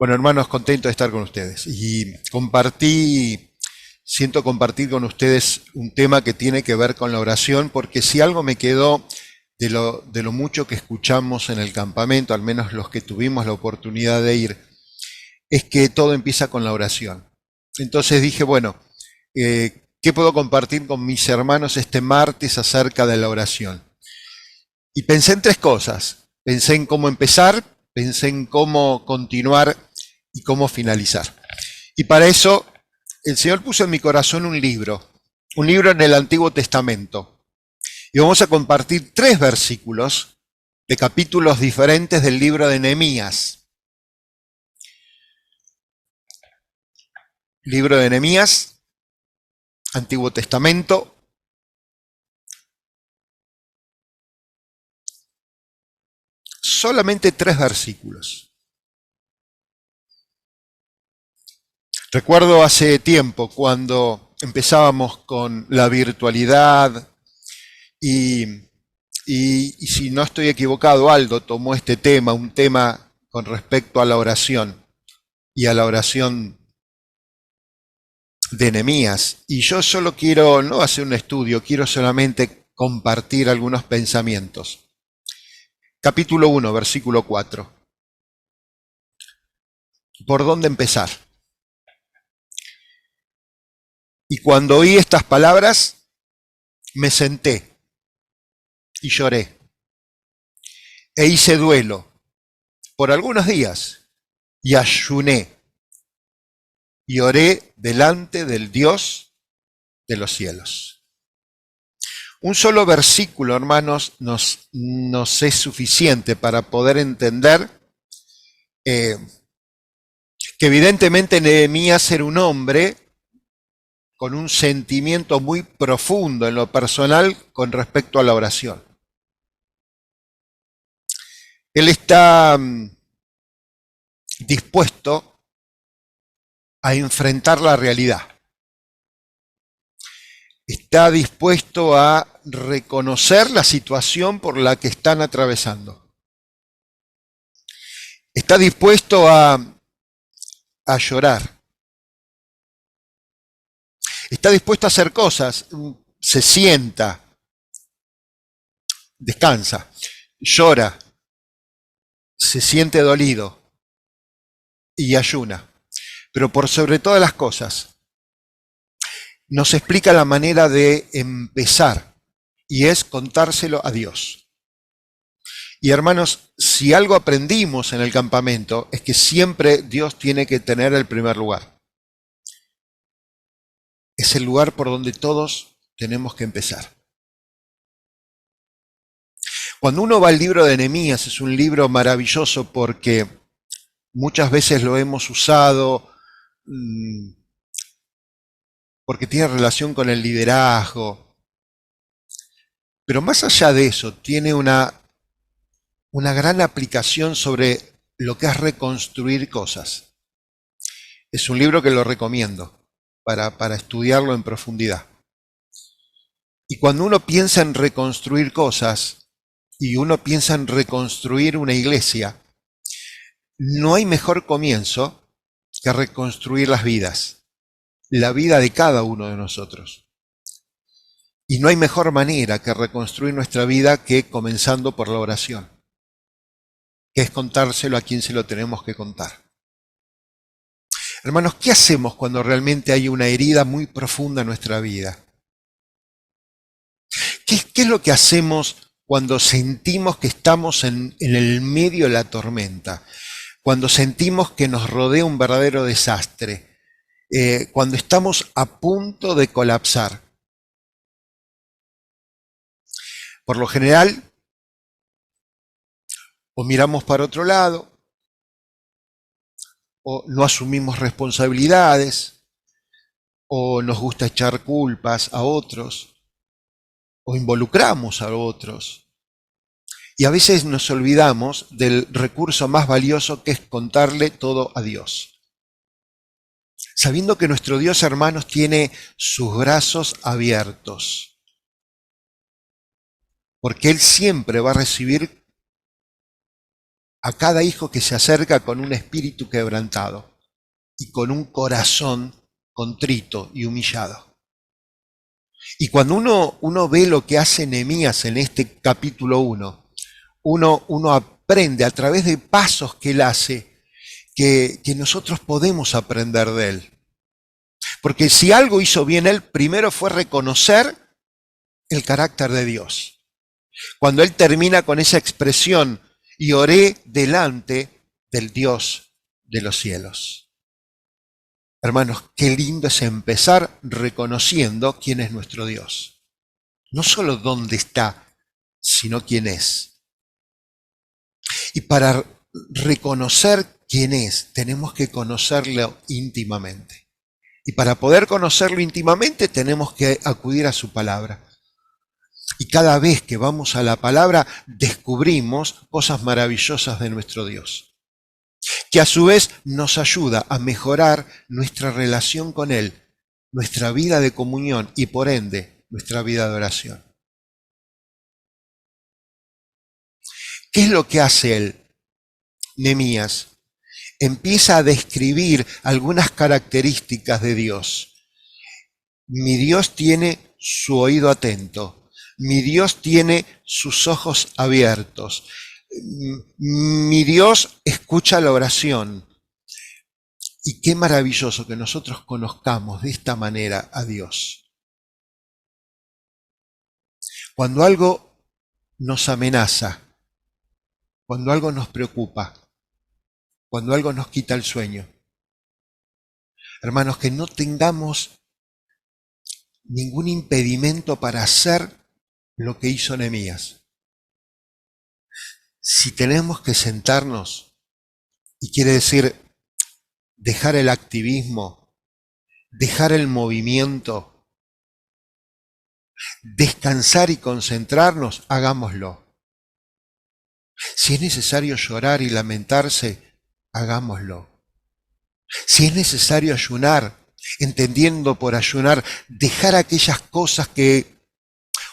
Bueno, hermanos, contento de estar con ustedes. Y siento compartir con ustedes un tema que tiene que ver con la oración, porque si algo me quedó de lo mucho que escuchamos en el campamento, al menos los que tuvimos la oportunidad de ir, es que todo empieza con la oración. Entonces dije, bueno, ¿qué puedo compartir con mis hermanos este martes acerca de la oración? Y pensé en tres cosas. Pensé en cómo empezar, pensé en cómo continuar y cómo finalizar. Y para eso el Señor puso en mi corazón un libro en el Antiguo Testamento. Y vamos a compartir tres versículos de capítulos diferentes del libro de Nehemías. Libro de Nehemías, Antiguo Testamento. Solamente tres versículos. Recuerdo hace tiempo cuando empezábamos con la virtualidad y si no estoy equivocado, Aldo tomó este tema, un tema con respecto a la oración y a la oración de Nehemías. Y yo solo quiero, no hacer un estudio, quiero solamente compartir algunos pensamientos. Capítulo 1, versículo 4. ¿Por dónde empezar? Y cuando oí estas palabras, me senté y lloré e hice duelo por algunos días y ayuné y oré delante del Dios de los cielos. Un solo versículo, hermanos, nos es suficiente para poder entender que evidentemente Nehemías era un hombre con un sentimiento muy profundo en lo personal con respecto a la oración. Él está dispuesto a enfrentar la realidad. Está dispuesto a reconocer la situación por la que están atravesando. Está dispuesto a llorar. Está dispuesto a hacer cosas. Se sienta, descansa, llora, se siente dolido y ayuna. Pero por sobre todas las cosas, nos explica la manera de empezar, y es contárselo a Dios. Y hermanos, si algo aprendimos en el campamento, es que siempre Dios tiene que tener el primer lugar. Es el lugar por donde todos tenemos que empezar. Cuando uno va al libro de Nehemías, es un libro maravilloso porque muchas veces lo hemos usado porque tiene relación con el liderazgo. Pero más allá de eso, tiene una gran aplicación sobre lo que es reconstruir cosas. Es un libro que lo recomiendo para estudiarlo en profundidad. Y cuando uno piensa en reconstruir cosas y uno piensa en reconstruir una iglesia, no hay mejor comienzo que reconstruir las vidas, la vida de cada uno de nosotros. Y no hay mejor manera que reconstruir nuestra vida que comenzando por la oración, que es contárselo a quien se lo tenemos que contar. Hermanos, ¿qué hacemos cuando realmente hay una herida muy profunda en nuestra vida? ¿Qué es lo que hacemos cuando sentimos que estamos en el medio de la tormenta? Cuando sentimos que nos rodea un verdadero desastre, cuando estamos a punto de colapsar. Por lo general, o miramos para otro lado, o no asumimos responsabilidades, o nos gusta echar culpas a otros, o involucramos a otros. Y a veces nos olvidamos del recurso más valioso que es contarle todo a Dios. Sabiendo que nuestro Dios, hermanos, tiene sus brazos abiertos. Porque Él siempre va a recibir a cada hijo que se acerca con un espíritu quebrantado y con un corazón contrito y humillado. Y cuando uno ve lo que hace Nehemías en este capítulo 1, uno aprende a través de pasos que él hace que nosotros podemos aprender de él. Porque si algo hizo bien él, primero fue reconocer el carácter de Dios. Cuando él termina con esa expresión, y oré delante del Dios de los cielos. Hermanos, qué lindo es empezar reconociendo quién es nuestro Dios. No solo dónde está, sino quién es. Y para reconocer quién es, tenemos que conocerlo íntimamente. Y para poder conocerlo íntimamente, tenemos que acudir a su palabra. Y cada vez que vamos a la palabra, descubrimos cosas maravillosas de nuestro Dios, que a su vez nos ayuda a mejorar nuestra relación con Él, nuestra vida de comunión y por ende nuestra vida de oración. ¿Qué es lo que hace él? Nehemías empieza a describir algunas características de Dios. Mi Dios tiene su oído atento. Mi Dios tiene sus ojos abiertos. Mi Dios escucha la oración. Y qué maravilloso que nosotros conozcamos de esta manera a Dios. Cuando algo nos amenaza, cuando algo nos preocupa, cuando algo nos quita el sueño, hermanos, que no tengamos ningún impedimento para hacer lo que hizo Nehemías. Si tenemos que sentarnos, y quiere decir dejar el activismo, dejar el movimiento, descansar y concentrarnos, hagámoslo. Si es necesario llorar y lamentarse, hagámoslo. Si es necesario ayunar, entendiendo por ayunar, dejar aquellas cosas que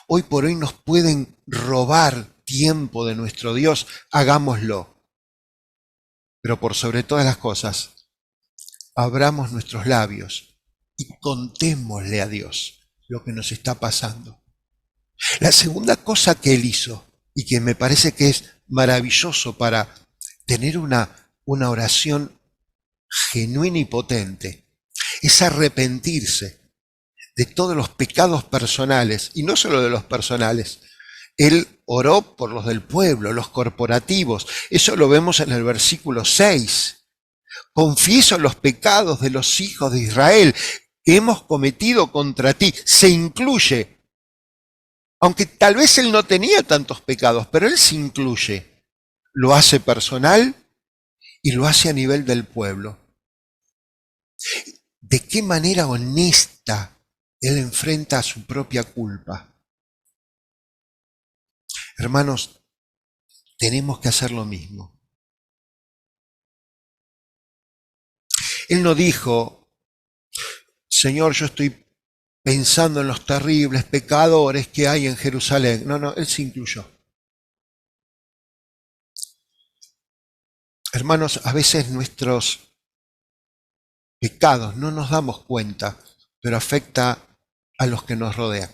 hoy por hoy nos pueden robar tiempo de nuestro Dios, hagámoslo. Pero por sobre todas las cosas, abramos nuestros labios y contémosle a Dios lo que nos está pasando. La segunda cosa que él hizo, y que me parece que es maravilloso para tener una oración genuina y potente, es arrepentirse de todos los pecados personales, y no solo de los personales. Él oró por los del pueblo, los corporativos. Eso lo vemos en el versículo 6. Confieso los pecados de los hijos de Israel que hemos cometido contra ti. Se incluye, aunque tal vez él no tenía tantos pecados, pero él se incluye. Lo hace personal y lo hace a nivel del pueblo. ¿De qué manera honesta él enfrenta su propia culpa? Hermanos, tenemos que hacer lo mismo. Él no dijo, Señor, yo estoy pensando en los terribles pecadores que hay en Jerusalén. No, él se incluyó. Hermanos, a veces nuestros pecados no nos damos cuenta, pero afecta a los que nos rodean.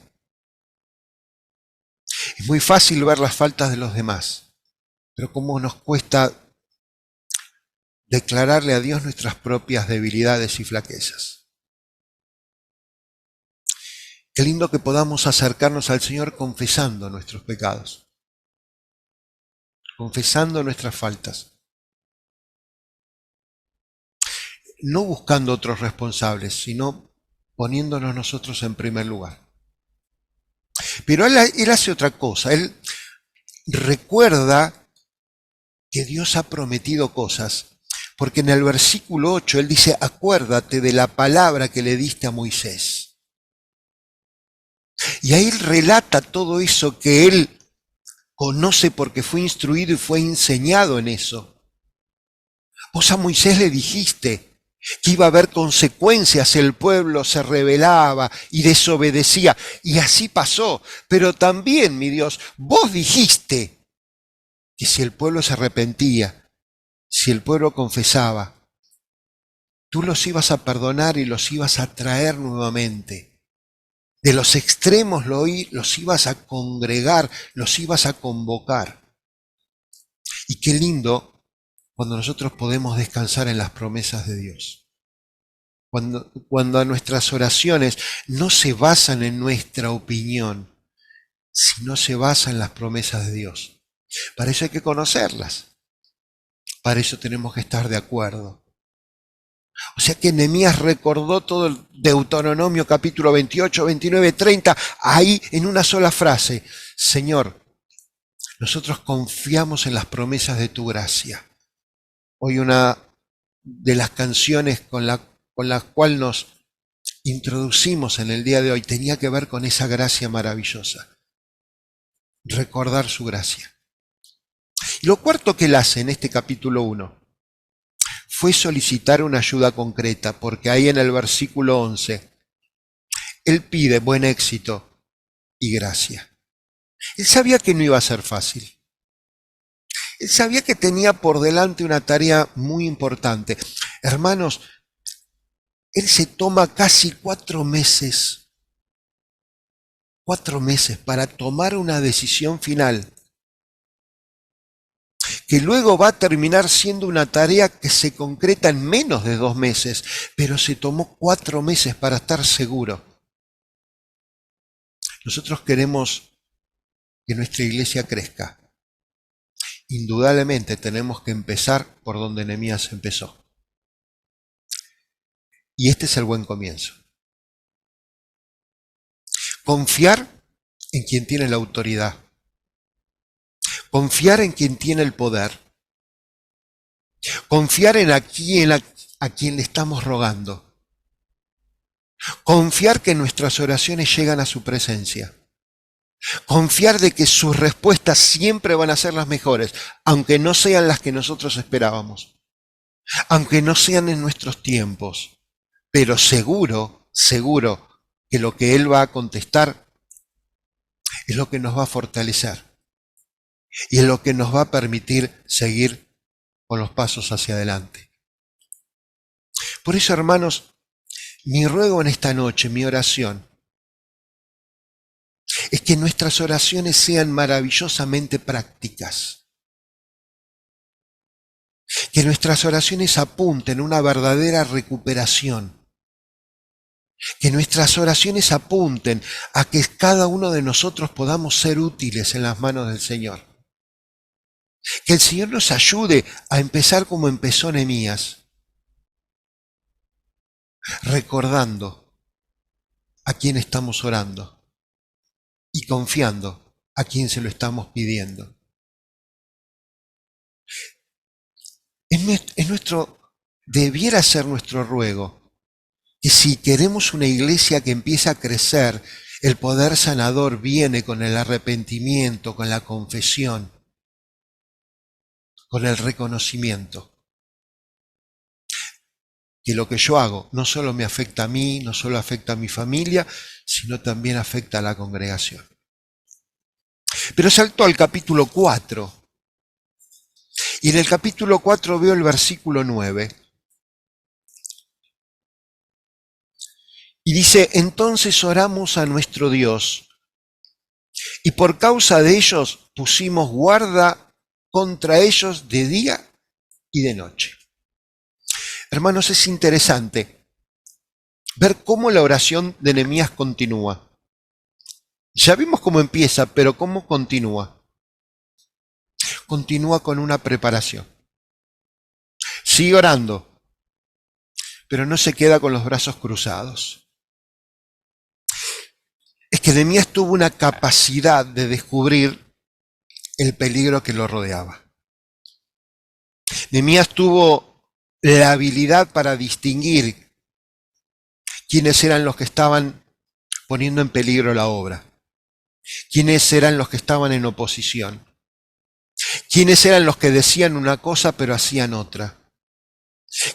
Es muy fácil ver las faltas de los demás, pero cómo nos cuesta declararle a Dios nuestras propias debilidades y flaquezas. Qué lindo que podamos acercarnos al Señor confesando nuestros pecados, confesando nuestras faltas, no buscando otros responsables, sino poniéndonos nosotros en primer lugar. Pero él hace otra cosa, él recuerda que Dios ha prometido cosas, porque en el versículo 8 él dice, acuérdate de la palabra que le diste a Moisés. Y ahí él relata todo eso que él conoce porque fue instruido y fue enseñado en eso. Vos a Moisés le dijiste que iba a haber consecuencias si el pueblo se rebelaba y desobedecía, y así pasó. Pero también, mi Dios, vos dijiste que si el pueblo se arrepentía si el pueblo confesaba, tú los ibas a perdonar y los ibas a traer nuevamente. De los extremos los ibas a congregar, los ibas a convocar. Y qué lindo cuando nosotros podemos descansar en las promesas de Dios. Cuando nuestras oraciones no se basan en nuestra opinión, sino se basan en las promesas de Dios. Para eso hay que conocerlas. Para eso tenemos que estar de acuerdo. O sea que Nehemías recordó todo el Deuteronomio capítulo 28, 29, 30, ahí en una sola frase. Señor, nosotros confiamos en las promesas de tu gracia. Hoy una de las canciones con la cual nos introducimos en el día de hoy tenía que ver con esa gracia maravillosa. Recordar su gracia. Y lo cuarto que él hace en este capítulo 1 fue solicitar una ayuda concreta, porque ahí en el versículo 11, él pide buen éxito y gracia. Él sabía que no iba a ser fácil. Él sabía que tenía por delante una tarea muy importante. Hermanos, él se toma casi 4 meses para tomar una decisión final, que luego va a terminar siendo una tarea que se concreta en menos de 2 meses, pero se tomó 4 meses para estar seguro. Nosotros queremos que nuestra iglesia crezca. Indudablemente tenemos que empezar por donde Nehemías empezó. Y este es el buen comienzo. Confiar en quien tiene la autoridad. Confiar en quien tiene el poder. Confiar en a quien le estamos rogando. Confiar que nuestras oraciones llegan a su presencia. Confiar de que sus respuestas siempre van a ser las mejores, aunque no sean las que nosotros esperábamos. Aunque no sean en nuestros tiempos. Pero seguro que lo que Él va a contestar es lo que nos va a fortalecer. Y es lo que nos va a permitir seguir con los pasos hacia adelante. Por eso, hermanos, mi ruego en esta noche, mi oración, es que nuestras oraciones sean maravillosamente prácticas. Que nuestras oraciones apunten a una verdadera recuperación. Que nuestras oraciones apunten a que cada uno de nosotros podamos ser útiles en las manos del Señor. Que el Señor nos ayude a empezar como empezó Nehemías, recordando a quién estamos orando y confiando a quién se lo estamos pidiendo. Debiera ser nuestro ruego que si queremos una iglesia que empiece a crecer, el poder sanador viene con el arrepentimiento, con la confesión, con el reconocimiento. Que lo que yo hago no solo me afecta a mí, no solo afecta a mi familia, sino también afecta a la congregación. Pero salto al capítulo 4. Y en el capítulo 4 veo el versículo 9. Y dice, entonces oramos a nuestro Dios, y por causa de ellos pusimos guarda contra ellos de día y de noche. Hermanos, es interesante ver cómo la oración de Nehemías continúa. Ya vimos cómo empieza, pero cómo continúa. Continúa con una preparación. Sigue orando, pero no se queda con los brazos cruzados. Es que Nehemías tuvo una capacidad de descubrir el peligro que lo rodeaba. Nehemías tuvo la habilidad para distinguir quiénes eran los que estaban poniendo en peligro la obra, quiénes eran los que estaban en oposición, quiénes eran los que decían una cosa pero hacían otra,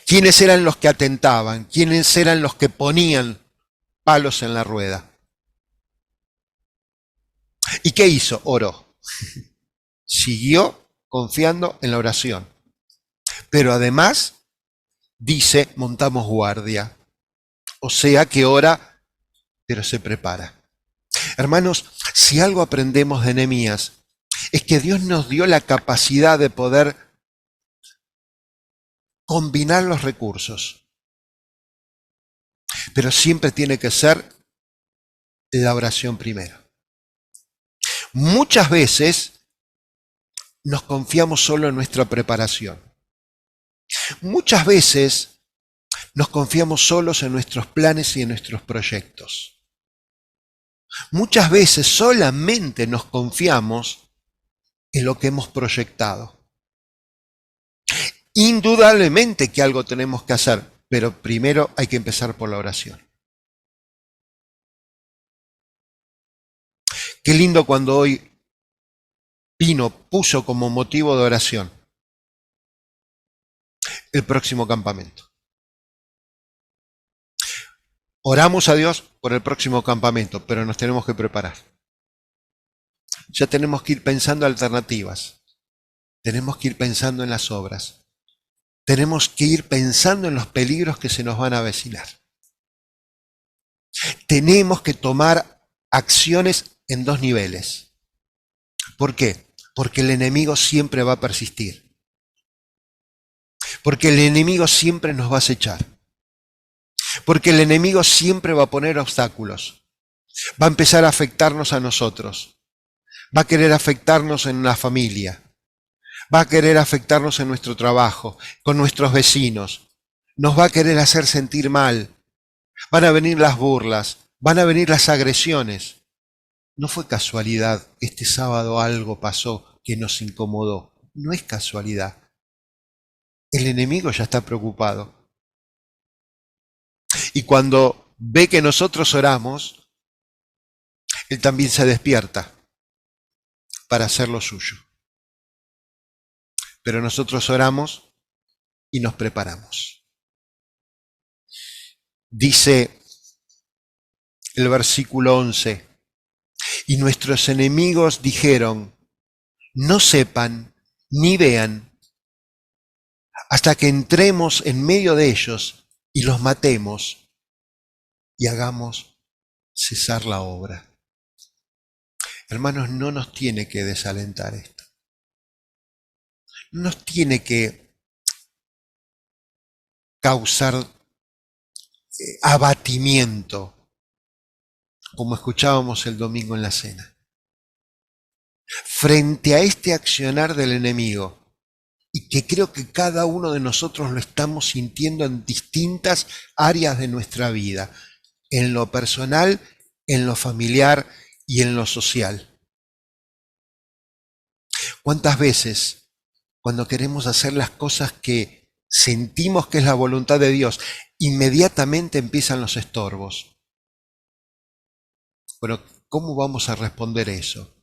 quiénes eran los que atentaban, quiénes eran los que ponían palos en la rueda. ¿Y qué hizo? Oró. Siguió confiando en la oración. Pero además dice, montamos guardia. O sea que ora, pero se prepara. Hermanos, si algo aprendemos de Nehemías, es que Dios nos dio la capacidad de poder combinar los recursos. Pero siempre tiene que ser la oración primero. Muchas veces nos confiamos solo en nuestra preparación. Muchas veces nos confiamos solos en nuestros planes y en nuestros proyectos. Muchas veces solamente nos confiamos en lo que hemos proyectado. Indudablemente que algo tenemos que hacer, pero primero hay que empezar por la oración. Qué lindo cuando hoy Pino puso como motivo de oración el próximo campamento. Oramos a Dios por el próximo campamento, pero nos tenemos que preparar. Ya tenemos que ir pensando alternativas. Tenemos que ir pensando en las obras. Tenemos que ir pensando en los peligros que se nos van a avecinar. Tenemos que tomar acciones en dos niveles. ¿Por qué? Porque el enemigo siempre va a persistir. Porque el enemigo siempre nos va a acechar. Porque el enemigo siempre va a poner obstáculos. Va a empezar a afectarnos a nosotros. Va a querer afectarnos en la familia. Va a querer afectarnos en nuestro trabajo, con nuestros vecinos. Nos va a querer hacer sentir mal. Van a venir las burlas. Van a venir las agresiones. No fue casualidad que este sábado algo pasó que nos incomodó. No es casualidad. El enemigo ya está preocupado. Y cuando ve que nosotros oramos, él también se despierta para hacer lo suyo. Pero nosotros oramos y nos preparamos. Dice el versículo 11, y nuestros enemigos dijeron, no sepan ni vean hasta que entremos en medio de ellos y los matemos y hagamos cesar la obra. Hermanos, no nos tiene que desalentar esto. No nos tiene que causar abatimiento, como escuchábamos el domingo en la cena. Frente a este accionar del enemigo, y que creo que cada uno de nosotros lo estamos sintiendo en distintas áreas de nuestra vida, en lo personal, en lo familiar y en lo social. ¿Cuántas veces, cuando queremos hacer las cosas que sentimos que es la voluntad de Dios, inmediatamente empiezan los estorbos? Pero, ¿cómo vamos a responder eso?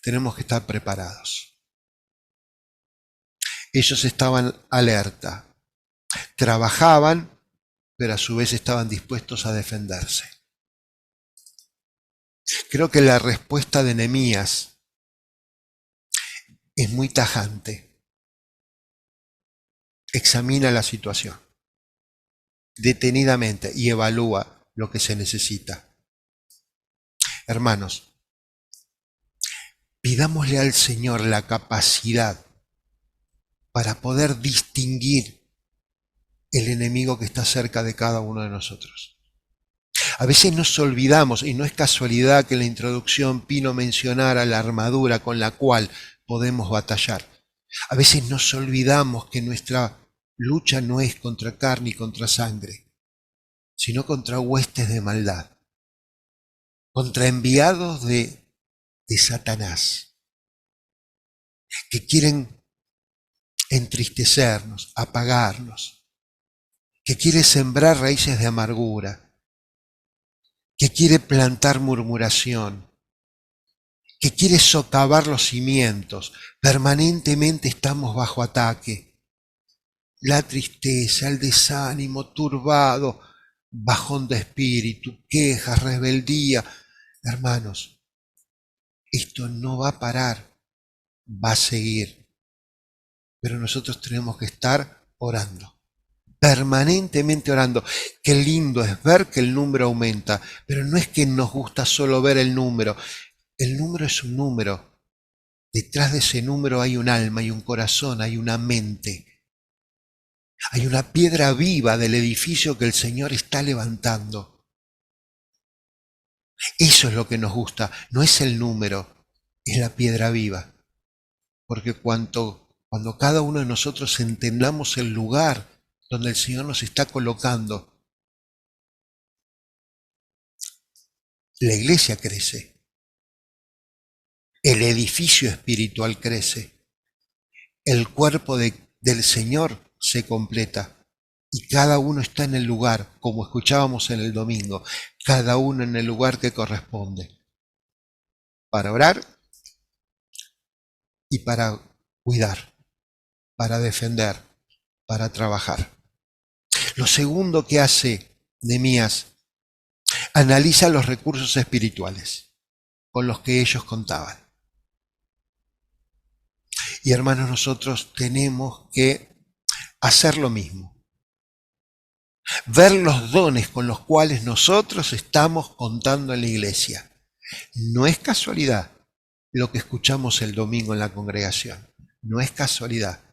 Tenemos que estar preparados. Ellos estaban alerta, trabajaban, pero a su vez estaban dispuestos a defenderse. Creo que la respuesta de Nehemías es muy tajante. Examina la situación detenidamente y evalúa lo que se necesita. Hermanos, pidámosle al Señor la capacidad para poder distinguir el enemigo que está cerca de cada uno de nosotros. A veces nos olvidamos, y no es casualidad que en la introducción Pino mencionara la armadura con la cual podemos batallar. A veces nos olvidamos que nuestra lucha no es contra carne y contra sangre, sino contra huestes de maldad, contra enviados de Satanás, que quieren entristecernos, apagarnos, que quiere sembrar raíces de amargura, que quiere plantar murmuración, que quiere socavar los cimientos. Permanentemente estamos bajo ataque. La tristeza, el desánimo, turbado, bajón de espíritu, quejas, rebeldía. Hermanos, esto no va a parar, va a seguir. pero nosotros tenemos que estar orando, permanentemente orando. Qué lindo es ver que el número aumenta, pero no es que nos gusta solo ver el número es un número. Detrás de ese número hay un alma, hay un corazón, hay una mente. Hay una piedra viva del edificio que el Señor está levantando. Eso es lo que nos gusta, no es el número, es la piedra viva. Porque cuando cada uno de nosotros entendamos el lugar donde el Señor nos está colocando, la iglesia crece, el edificio espiritual crece, el cuerpo del Señor se completa. Y cada uno está en el lugar, como escuchábamos en el domingo, cada uno en el lugar que corresponde, para orar y para cuidar, para defender, para trabajar. Lo segundo que hace Nehemías, analiza los recursos espirituales con los que ellos contaban. Y hermanos, nosotros tenemos que hacer lo mismo. Ver los dones con los cuales nosotros estamos contando en la iglesia. No es casualidad lo que escuchamos el domingo en la congregación. No es casualidad.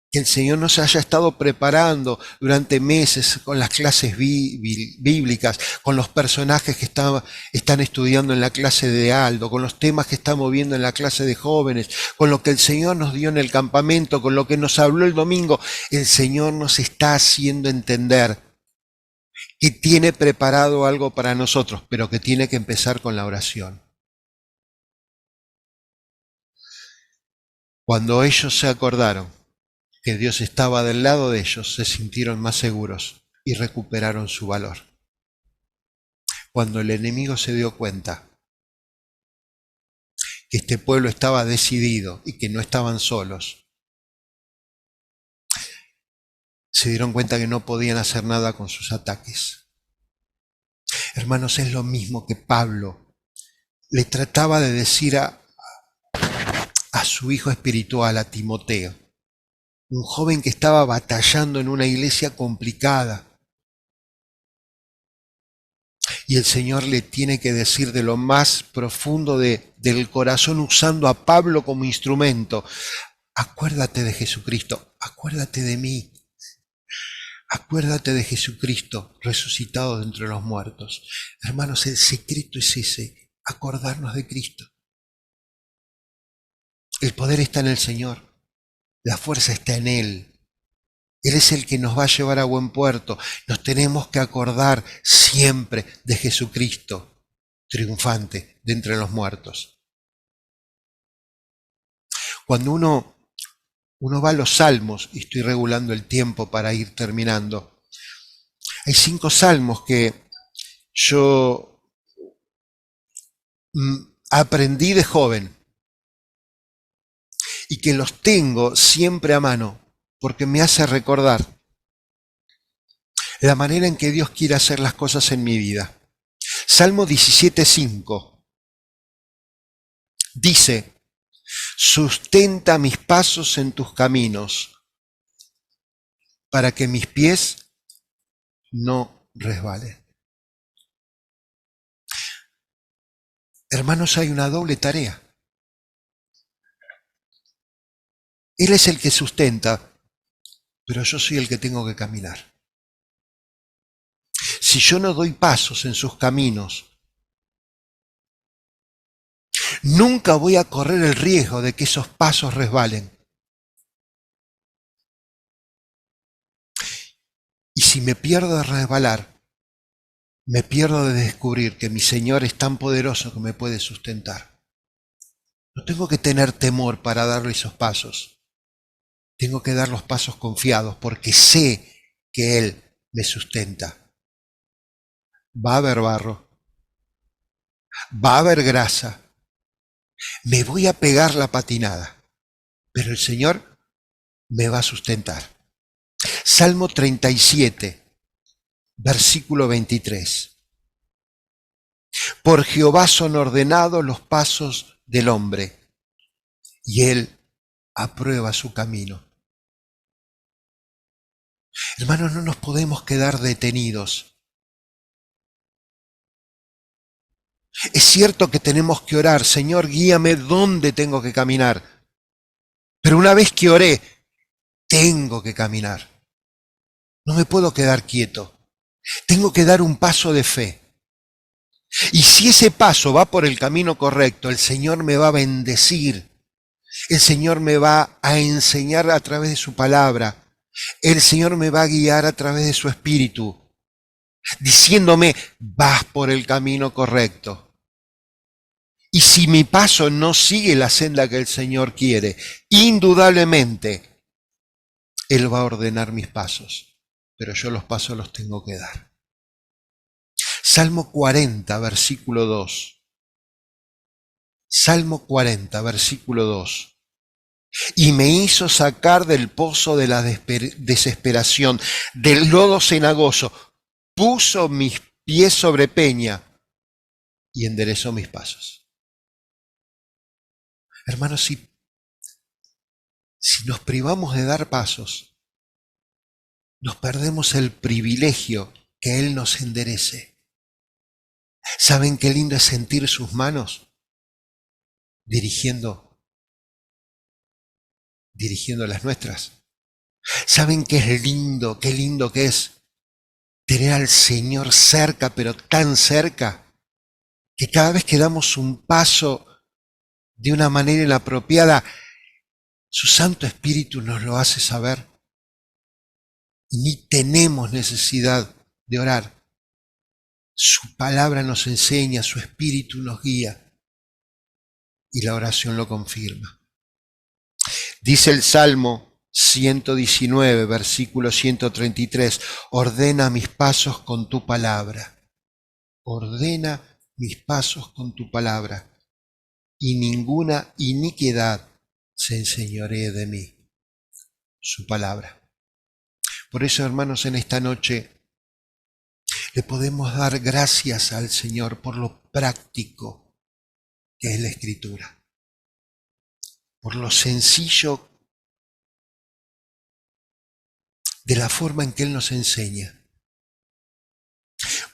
Que el Señor nos haya estado preparando durante meses con las clases bíblicas, con los personajes que están estudiando en la clase de Aldo, con los temas que estamos viendo en la clase de jóvenes, con lo que el Señor nos dio en el campamento, con lo que nos habló el domingo. El Señor nos está haciendo entender que tiene preparado algo para nosotros, pero que tiene que empezar con la oración. Cuando ellos se acordaron que Dios estaba del lado de ellos, se sintieron más seguros y recuperaron su valor. Cuando el enemigo se dio cuenta que este pueblo estaba decidido y que no estaban solos, se dieron cuenta que no podían hacer nada con sus ataques. Hermanos, es lo mismo que Pablo le trataba de decir a su hijo espiritual, a Timoteo, un joven que estaba batallando en una iglesia complicada. Y el Señor le tiene que decir de lo más profundo del corazón, usando a Pablo como instrumento: acuérdate de Jesucristo, acuérdate de mí, acuérdate de Jesucristo resucitado de entre los muertos. Hermanos, el secreto es ese, acordarnos de Cristo. El poder está en el Señor, la fuerza está en Él. Él es el que nos va a llevar a buen puerto. Nos tenemos que acordar siempre de Jesucristo, triunfante de entre los muertos. Cuando uno va a los salmos, y estoy regulando el tiempo para ir terminando, hay 5 salmos que yo aprendí de joven y que los tengo siempre a mano, porque me hace recordar la manera en que Dios quiere hacer las cosas en mi vida. Salmo 17:5 dice: sustenta mis pasos en tus caminos, para que mis pies no resbalen. Hermanos, hay una doble tarea. Él es el que sustenta, pero yo soy el que tengo que caminar. Si yo no doy pasos en sus caminos, nunca voy a correr el riesgo de que esos pasos resbalen. Y si me pierdo de resbalar, me pierdo de descubrir que mi Señor es tan poderoso que me puede sustentar. No tengo que tener temor para darle esos pasos. Tengo que dar los pasos confiados porque sé que Él me sustenta. Va a haber barro, va a haber grasa, me voy a pegar la patinada, pero el Señor me va a sustentar. Salmo 37, versículo 23. Por Jehová son ordenados los pasos del hombre, y Él aprueba su camino. Hermanos, no nos podemos quedar detenidos. Es cierto que tenemos que orar, Señor, guíame dónde tengo que caminar. Pero una vez que oré, tengo que caminar. No me puedo quedar quieto. Tengo que dar un paso de fe. Y si ese paso va por el camino correcto, el Señor me va a bendecir. El Señor me va a enseñar a través de su palabra. El Señor me va a guiar a través de su espíritu, diciéndome, vas por el camino correcto. Y si mi paso no sigue la senda que el Señor quiere, indudablemente, Él va a ordenar mis pasos. Pero yo los pasos los tengo que dar. Salmo 40, versículo 2. Salmo 40, versículo 2. Y me hizo sacar del pozo de la desesperación, del lodo cenagoso, puso mis pies sobre peña y enderezó mis pasos. Hermanos, si nos privamos de dar pasos, nos perdemos el privilegio que Él nos enderece. ¿Saben qué lindo es sentir sus manos dirigiendo las nuestras? ¿Saben qué lindo que es tener al Señor cerca, pero tan cerca, que cada vez que damos un paso de una manera inapropiada, su Santo Espíritu nos lo hace saber? Y ni tenemos necesidad de orar. Su palabra nos enseña, su Espíritu nos guía, y la oración lo confirma. Dice el Salmo 119, versículo 133, ordena mis pasos con tu palabra. Ordena mis pasos con tu palabra, y ninguna iniquidad se enseñoree de mí. Su palabra. Por eso, hermanos, en esta noche le podemos dar gracias al Señor por lo práctico que es la Escritura, por lo sencillo de la forma en que Él nos enseña,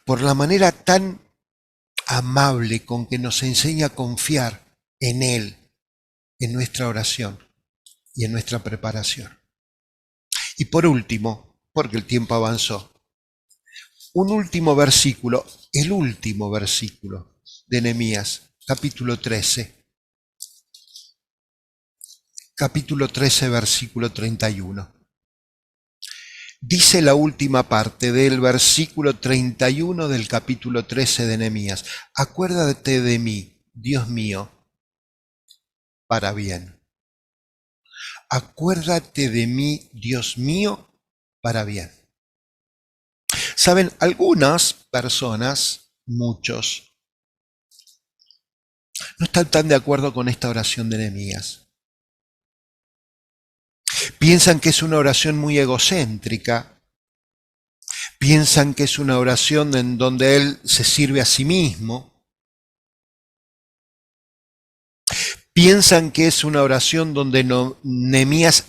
por la manera tan amable con que nos enseña a confiar en Él, en nuestra oración y en nuestra preparación. Y por último, porque el tiempo avanzó, un último versículo, el último versículo de Nehemías, capítulo 13. Capítulo 13, versículo 31. Dice la última parte del versículo 31 del capítulo 13 de Nehemías: acuérdate de mí, Dios mío, para bien. Acuérdate de mí, Dios mío, para bien. Saben, algunas personas, muchos, no están tan de acuerdo con esta oración de Nehemías. Piensan que es una oración muy egocéntrica. Piensan que es una oración en donde él se sirve a sí mismo. Piensan que es una oración donde Nehemías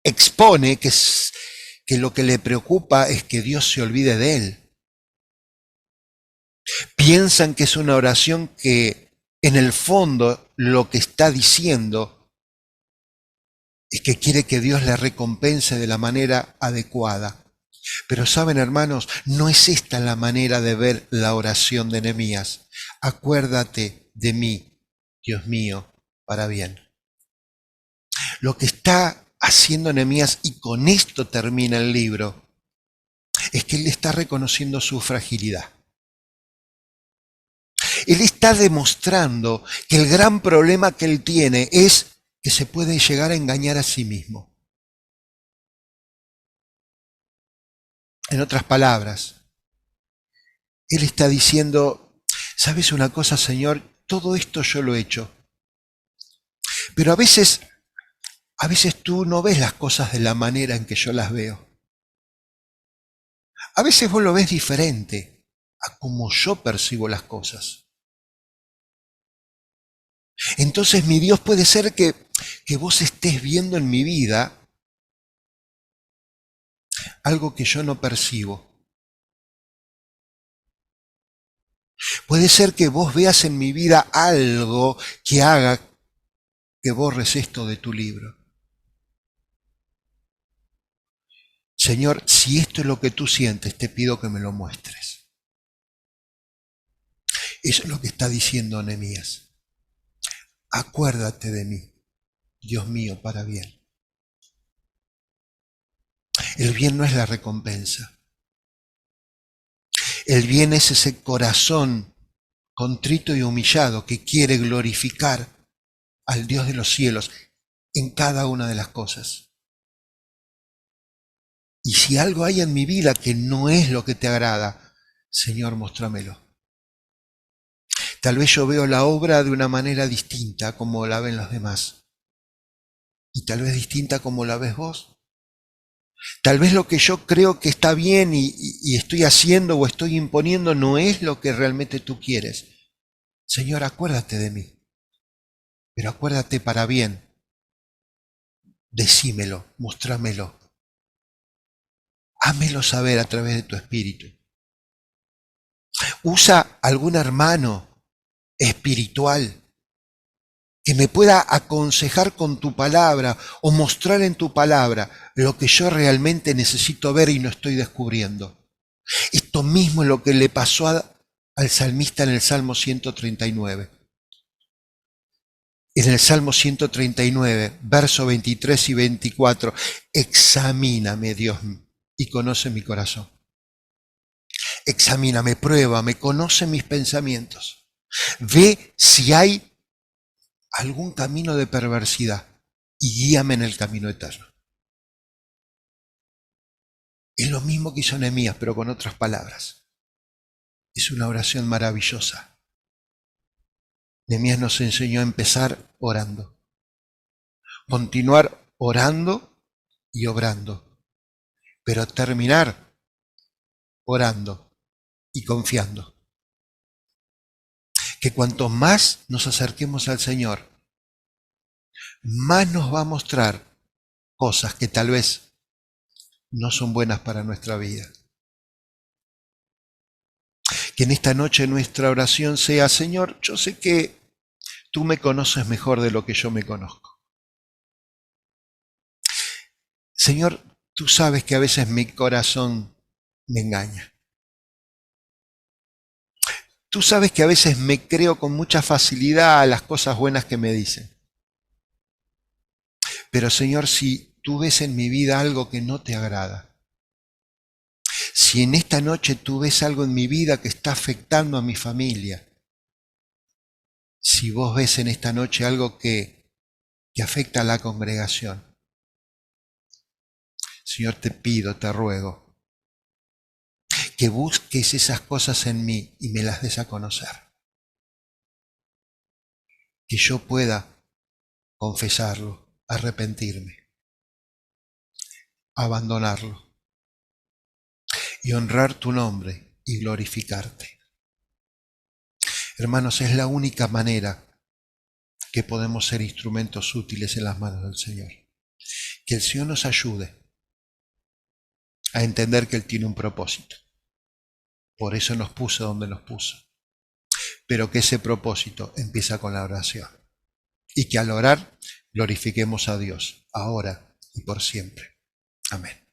expone que lo que le preocupa es que Dios se olvide de él. Piensan que es una oración que en el fondo lo que está diciendo es que quiere que Dios le recompense de la manera adecuada. Pero saben, hermanos, no es esta la manera de ver la oración de Nehemías. Acuérdate de mí, Dios mío, para bien. Lo que está haciendo Nehemías, y con esto termina el libro, es que él está reconociendo su fragilidad. Él está demostrando que el gran problema que él tiene es que se puede llegar a engañar a sí mismo. En otras palabras, él está diciendo, ¿sabes una cosa, Señor? Todo esto yo lo he hecho. Pero a veces tú no ves las cosas de la manera en que yo las veo. A veces vos lo ves diferente a como yo percibo las cosas. Entonces, mi Dios, puede ser que vos estés viendo en mi vida algo que yo no percibo. Puede ser que vos veas en mi vida algo que haga que borres esto de tu libro. Señor, si esto es lo que tú sientes, te pido que me lo muestres. Eso es lo que está diciendo Nehemías. Acuérdate de mí, Dios mío, para bien. El bien no es la recompensa. El bien es ese corazón contrito y humillado que quiere glorificar al Dios de los cielos en cada una de las cosas. Y si algo hay en mi vida que no es lo que te agrada, Señor, muéstramelo. Tal vez yo veo la obra de una manera distinta como la ven los demás. Y tal vez distinta como la ves vos. Tal vez lo que yo creo que está bien y estoy haciendo o estoy imponiendo no es lo que realmente tú quieres. Señor, acuérdate de mí. Pero acuérdate para bien. Decímelo, mostrámelo. Hámelo saber a través de tu espíritu. Usa algún hermano espiritual que me pueda aconsejar con tu palabra o mostrar en tu palabra lo que yo realmente necesito ver y no estoy descubriendo. Esto mismo es lo que le pasó al salmista en el Salmo 139. En el Salmo 139, versos 23 y 24, examíname, Dios, y conoce mi corazón. Examíname, pruébame, conoce mis pensamientos. Ve si hay algún camino de perversidad y guíame en el camino eterno. Es lo mismo que hizo Nehemías, pero con otras palabras. Es una oración maravillosa. Nehemías nos enseñó a empezar orando, continuar orando y obrando, pero terminar orando y confiando. Que cuanto más nos acerquemos al Señor, más nos va a mostrar cosas que tal vez no son buenas para nuestra vida. Que en esta noche nuestra oración sea: Señor, yo sé que tú me conoces mejor de lo que yo me conozco. Señor, tú sabes que a veces mi corazón me engaña. Tú sabes que a veces me creo con mucha facilidad a las cosas buenas que me dicen. Pero Señor, si tú ves en mi vida algo que no te agrada, si en esta noche tú ves algo en mi vida que está afectando a mi familia, si vos ves en esta noche algo que afecta a la congregación, Señor, te pido, te ruego, que busques esas cosas en mí y me las des a conocer. Que yo pueda confesarlo, arrepentirme, abandonarlo y honrar tu nombre y glorificarte. Hermanos, es la única manera que podemos ser instrumentos útiles en las manos del Señor. Que el Señor nos ayude a entender que Él tiene un propósito. Por eso nos puso donde nos puso. Pero que ese propósito empieza con la oración. Y que al orar glorifiquemos a Dios, ahora y por siempre. Amén.